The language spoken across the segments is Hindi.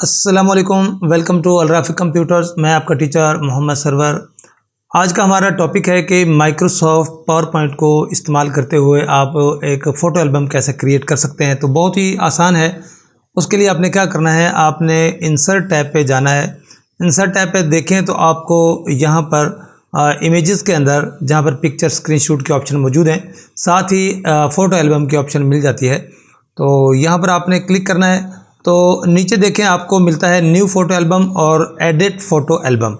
अस्सलाम वालेकुम, वेलकम टू अलराफिक कंप्यूटर्स। मैं आपका टीचर मोहम्मद सरवर। आज का हमारा टॉपिक है कि माइक्रोसॉफ्ट पावर पॉइंट को इस्तेमाल करते हुए आप एक फ़ोटो एल्बम कैसे क्रिएट कर सकते हैं। तो बहुत ही आसान है। उसके लिए आपने क्या करना है, आपने इंसर्ट टैब पे जाना है। इंसर्ट टैब पे देखें तो आपको यहाँ पर इमेजेस के अंदर जहाँ पर पिक्चर स्क्रीनशॉट के ऑप्शन मौजूद हैं, साथ ही फ़ोटो एल्बम की ऑप्शन मिल जाती है। तो यहाँ पर आपने क्लिक करना है। तो नीचे देखें आपको मिलता है न्यू फ़ोटो एल्बम और एडिट फ़ोटो एल्बम।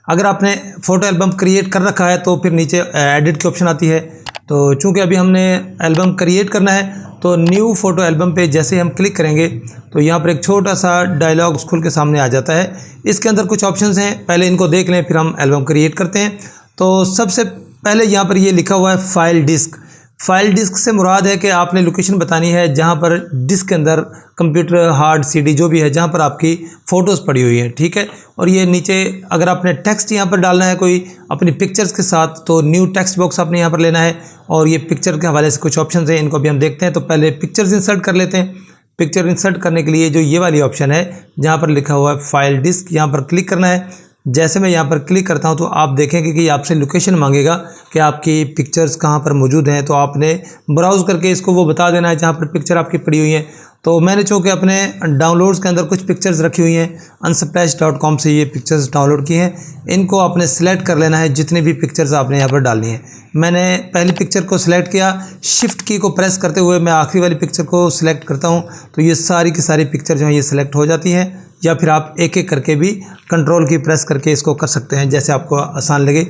अगर आपने फ़ोटो एल्बम क्रिएट कर रखा है तो फिर नीचे एडिट की ऑप्शन आती है। तो चूंकि अभी हमने एल्बम क्रिएट करना है तो न्यू फ़ोटो एल्बम पे जैसे ही हम क्लिक करेंगे तो यहाँ पर एक छोटा सा डायलॉग खुल के सामने आ जाता है। इसके अंदर कुछ ऑप्शंस हैं, पहले इनको देख लें फिर हम एल्बम क्रिएट करते हैं। तो सबसे पहले यहाँ पर ये लिखा हुआ है फाइल डिस्क। फाइल डिस्क से मुराद है कि आपने लोकेशन बतानी है जहाँ पर डिस्क के अंदर कंप्यूटर हार्ड सीडी जो भी है जहाँ पर आपकी फ़ोटोज़ पड़ी हुई है, ठीक है। और ये नीचे अगर आपने टेक्स्ट यहाँ पर डालना है कोई अपनी पिक्चर्स के साथ तो न्यू टेक्स्ट बॉक्स आपने यहाँ पर लेना है। और ये पिक्चर के हवाले से कुछ ऑप्शन हैं, इनको भी हम देखते हैं। तो पहले पिक्चर्स इंसर्ट कर लेते हैं। पिक्चर इंसर्ट करने के लिए जो ये वाली ऑप्शन है जहाँ पर लिखा हुआ है फाइल डिस्क, यहाँ पर क्लिक करना है। जैसे मैं यहाँ पर क्लिक करता हूँ तो आप देखेंगे कि आपसे लोकेशन मांगेगा कि आपकी पिक्चर्स कहाँ पर मौजूद हैं। तो आपने ब्राउज़ करके इसको वो बता देना है जहाँ पर पिक्चर आपकी पड़ी हुई है। तो मैंने चूँकि अपने डाउनलोड्स के अंदर कुछ पिक्चर्स रखी हुई हैं, unsplash.com से ये पिक्चर्स डाउनलोड की हैं। इनको आपने सेलेक्ट कर लेना है, जितनी भी पिक्चर्स आपने यहाँ पर डालनी है। मैंने पहली पिक्चर को सिलेक्ट किया, शिफ्ट की को प्रेस करते हुए मैं आखिरी वाली पिक्चर को सिलेक्ट करता हूँ तो ये सारी की सारी पिक्चर जो है ये सिलेक्ट हो जाती हैं। या फिर आप एक एक करके भी कंट्रोल की प्रेस करके इसको कर सकते हैं, जैसे आपको आसान लगे।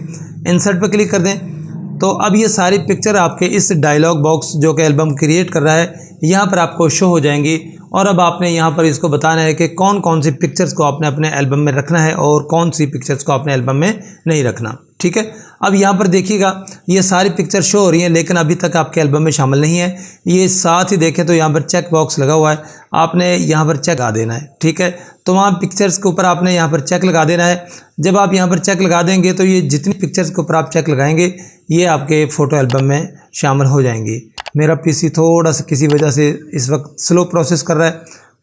इंसर्ट पर क्लिक कर दें तो अब ये सारी पिक्चर आपके इस डायलॉग बॉक्स जो कि एल्बम क्रिएट कर रहा है यहाँ पर आपको शो हो जाएंगी। और अब आपने यहाँ पर इसको बताना है कि कौन कौन सी पिक्चर्स को आपने अपने एल्बम में रखना है और कौन सी पिक्चर्स को अपने एल्बम में नहीं रखना, ठीक है। अब यहाँ पर देखिएगा ये सारी पिक्चर शो हो रही हैं लेकिन अभी तक आपके एल्बम में शामिल नहीं है। ये साथ ही देखें तो यहाँ पर चेक बॉक्स लगा हुआ है, आपने यहाँ पर चेक लगा देना है, ठीक है। तो वहाँ पिक्चर्स के ऊपर आपने यहाँ पर चेक लगा देना है। जब आप यहाँ पर चेक लगा देंगे तो ये जितनी पिक्चर्स के ऊपर आप चेक लगाएंगे ये आपके फ़ोटो एल्बम में शामिल हो जाएंगी। मेरा पीसी थोड़ा सा किसी वजह से इस वक्त स्लो प्रोसेस कर रहा है,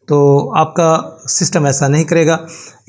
तो आपका सिस्टम ऐसा नहीं करेगा।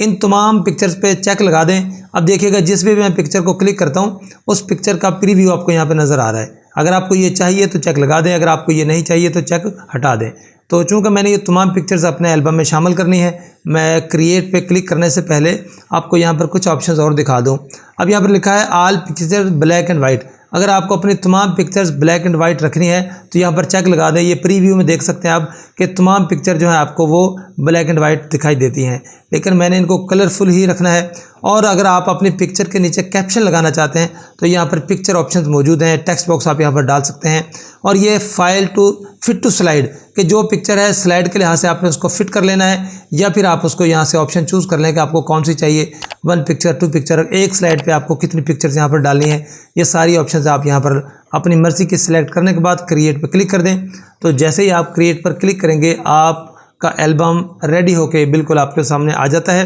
इन तमाम पिक्चर्स पे चेक लगा दें। अब देखिएगा जिस भी मैं पिक्चर को क्लिक करता हूँ उस पिक्चर का प्रीव्यू आपको यहाँ पे नज़र आ रहा है। अगर आपको ये चाहिए तो चेक लगा दें, अगर आपको ये नहीं चाहिए तो चेक हटा दें। तो चूँकि मैंने ये तमाम पिक्चर्स अपने एल्बम में शामिल करनी है, मैं क्रिएट पे क्लिक करने से पहले आपको यहाँ पर कुछ ऑप्शंस और दिखा दूँ। अब यहाँ पर लिखा है all pictures black and white. अगर आपको अपनी तमाम पिक्चर्स ब्लैक एंड वाइट रखनी है तो यहाँ पर चेक लगा दें। ये प्रीव्यू में देख सकते हैं आप कि तमाम पिक्चर जो है आपको वो ब्लैक एंड वाइट दिखाई देती हैं, लेकिन मैंने इनको कलरफुल ही रखना है। और अगर आप अपनी पिक्चर के नीचे कैप्शन लगाना चाहते हैं तो यहाँ पर पिक्चर ऑप्शंस मौजूद हैं, टेक्स्ट बॉक्स आप यहाँ पर डाल सकते हैं। और ये file to fit to slide कि जो पिक्चर है स्लाइड के लिहाज से आपने उसको फिट कर लेना है, या फिर आप उसको यहाँ से ऑप्शन चूज़ कर लें कि आपको कौन सी चाहिए, 1 पिक्चर 2 पिक्चर, एक स्लाइड पे आपको कितनी पिक्चर्स यहाँ पर डालनी है। ये सारी ऑप्शंस आप यहाँ पर अपनी मर्ज़ी की सिलेक्ट करने के बाद क्रिएट पर क्लिक कर दें। तो जैसे ही आप क्रिएट पर क्लिक करेंगे आपका एल्बम रेडी होके बिल्कुल आपके सामने आ जाता है।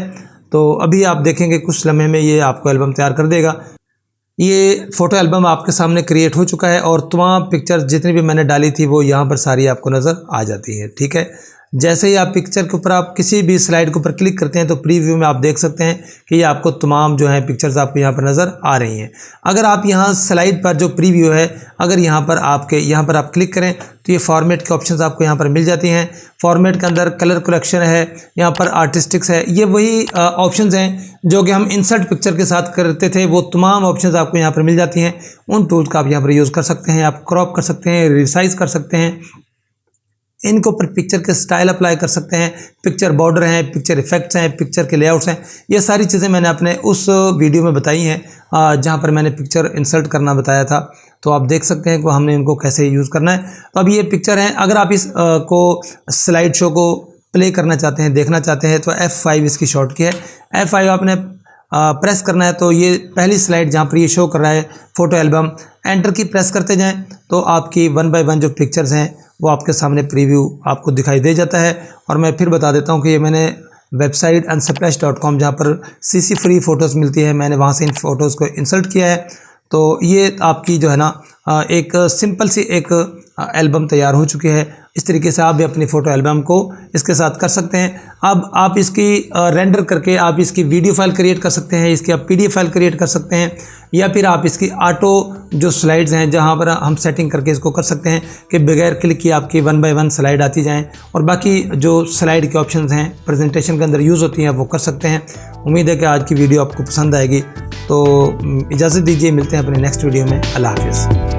तो अभी आप देखेंगे कुछ लम्हे में ये आपको एल्बम तैयार कर देगा। ये फ़ोटो एल्बम आपके सामने क्रिएट हो चुका है और तमाम पिक्चर जितनी भी मैंने डाली थी वो यहाँ पर सारी आपको नज़र आ जाती है, ठीक है। जैसे ही आप पिक्चर के ऊपर आप किसी भी स्लाइड के ऊपर क्लिक करते हैं तो प्रीव्यू में आप देख सकते हैं कि ये आपको तमाम जो है पिक्चर्स आपको यहाँ पर नज़र आ रही हैं। अगर आप यहाँ स्लाइड पर जो प्रीव्यू है अगर यहाँ पर आप क्लिक करें तो ये फॉर्मेट के ऑप्शंस आपको यहाँ पर मिल जाती हैं। फॉर्मेट के अंदर कलर कलेक्शन है, यहाँ पर आर्टिस्टिक्स है, ये वही ऑप्शंस हैं जो कि हम इंसर्ट पिक्चर के साथ करते थे। वो तमाम ऑप्शंस आपको यहाँ पर मिल जाती हैं। उन टूल्स का आप यहाँ पर यूज़ कर सकते हैं। आप क्रॉप कर सकते हैं, रिसाइज कर सकते हैं, इनके ऊपर पिक्चर के स्टाइल अप्लाई कर सकते हैं, पिक्चर बॉर्डर हैं, पिक्चर इफेक्ट्स हैं, पिक्चर के लेआउट्स हैं। ये सारी चीज़ें मैंने अपने उस वीडियो में बताई हैं जहाँ पर मैंने पिक्चर इंसर्ट करना बताया था। तो आप देख सकते हैं कि हमने इनको कैसे यूज़ करना है। तो अब ये पिक्चर हैं, अगर आप इस को स्लाइड शो को प्ले करना चाहते हैं, देखना चाहते हैं तो F5 इसकी शॉर्ट की है। F5 आपने प्रेस करना है तो ये पहली स्लाइड जहाँ पर ये शो कर रहा है फ़ोटो एल्बम, एंटर की प्रेस करते जाएं तो आपकी 1 बाय 1 जो पिक्चर्स हैं वो आपके सामने प्रीव्यू आपको दिखाई दे जाता है। और मैं फिर बता देता हूँ कि ये मैंने वेबसाइट unsplash.com जहाँ पर CC फ्री फ़ोटोज़ मिलती है, मैंने वहाँ से इन फ़ोटोज़ को इंसर्ट किया है। तो ये आपकी जो है ना एक सिंपल सी एक एल्बम तैयार हो चुकी है। इस तरीके से आप भी अपनी फ़ोटो एल्बम को इसके साथ कर सकते हैं। अब आप इसकी रेंडर करके आप इसकी वीडियो फाइल क्रिएट कर सकते हैं, इसकी आप PDF फाइल क्रिएट कर सकते हैं, या फिर आप इसकी ऑटो जो स्लाइड्स हैं जहां पर हम सेटिंग करके इसको कर सकते हैं कि बगैर क्लिक किए आपकी 1 बाय 1 स्लाइड आती जाएं, और बाकी जो स्लाइड के ऑप्शंस हैं प्रेजेंटेशन के अंदर यूज़ होती हैं वो कर सकते हैं। उम्मीद है कि आज की वीडियो आपको पसंद आएगी। तो इजाज़त दीजिए, मिलते हैं अपने नेक्स्ट वीडियो में। अल्लाह हाफ़िज़।